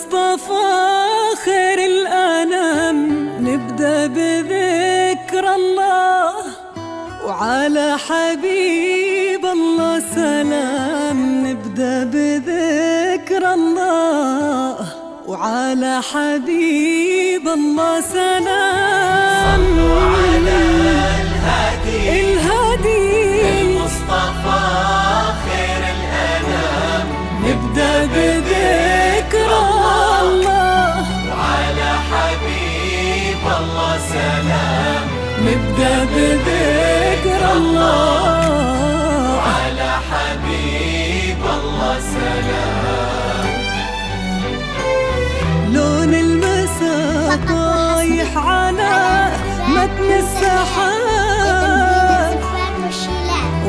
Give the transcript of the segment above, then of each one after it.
المصطفى خير الأنام نبدأ بذكر الله، وعلى حبيب الله سلام. نبدأ بذكر الله، وعلى حبيب الله سلام. صلوا على الهادي المصطفى خير الأنام. نبدأ بذكر الله، وعلى حبيب الله سلام. نبدأ بذكر الله، وعلى حبيب الله سلام. لون المساء طايح على متن السحاب،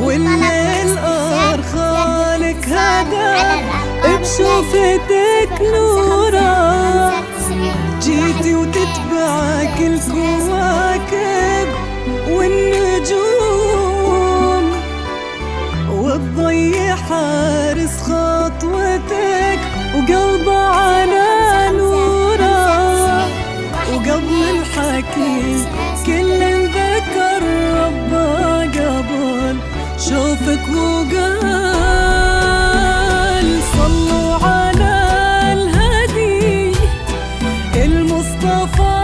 والليل أرخالك هدى بشوفتك نورا. جيتي وتتبعك الكواكب والنجوم، والضي حارس خطوتك وقلبه على نورا. وقبل الحكي كل ذكر ربه قبل شوفك وقال صلوا على الهادي المصطفى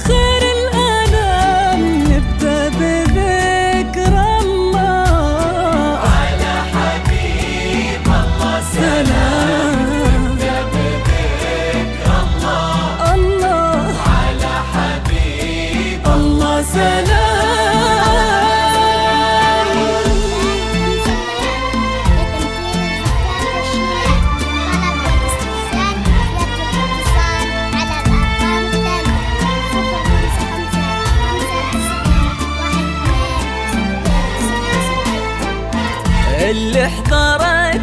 خير الأنام. نبدأ بذكر الله، على حبيب الله سلام. نبدأ بذكر الله، الله على حبيب الله سلام. اللي حضرت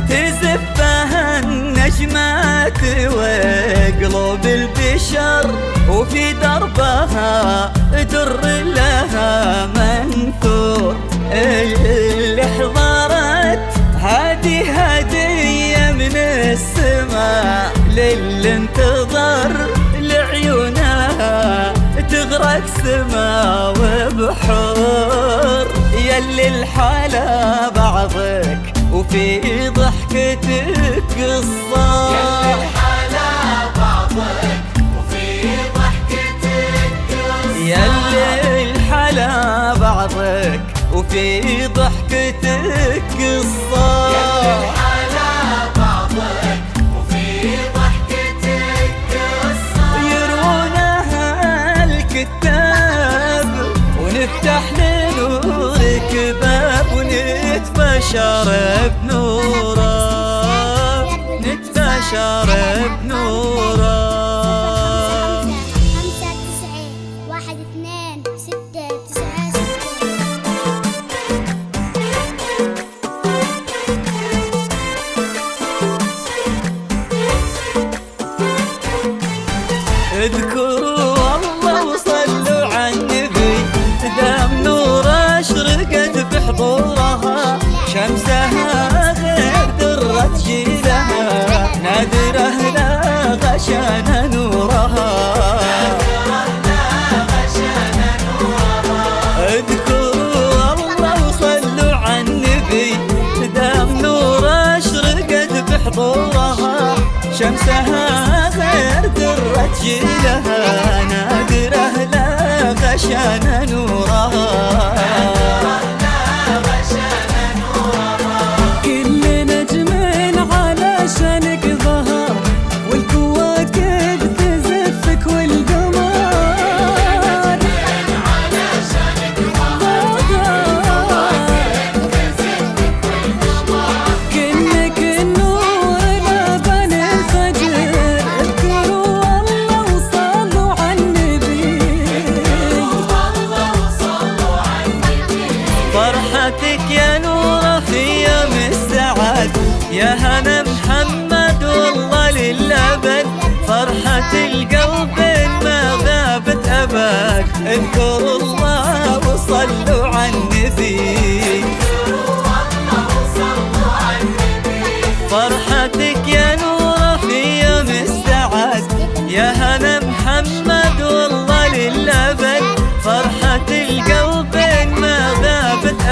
تزفها النجمات وقلوب البشر، وفي دربها در لها منثور. اللي حضرت هذه هدية من السماء للي انتظر لعيونها تغرق سما وبحور. يلي الحلا بعضك وفي ضحكتك قصة، يلي الحلا بعضك وفي ضحكتك قصة. يلي الحلا بعضك وفي ضحكتك قصة. يلي الحلا بعضك وفي ضحكتك قصة. يروونها الكتاب ونفتح لنورك باب، ونتبشر بنوره، نتبشر بنوره. 5 9 6 اذكروا الله وصلوا على النبي، دام نور اشرقت بحضورها. شمسها غير درة جيلها، نادره لا غشان نورها. اذكروا الله وصلوا على النبي، دام نور اشرقت بحضورها. شمسها غير درة جيلها، نادره لا غشان نورها. كل نجم علشانك ظهر، والكواكب تزفك والقمر. كأنك النور لبن الفجر. اذكروا الله وصلوا على النبي،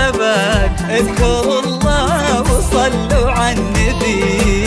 الشباب اذكروا الله وصلوا على النبي.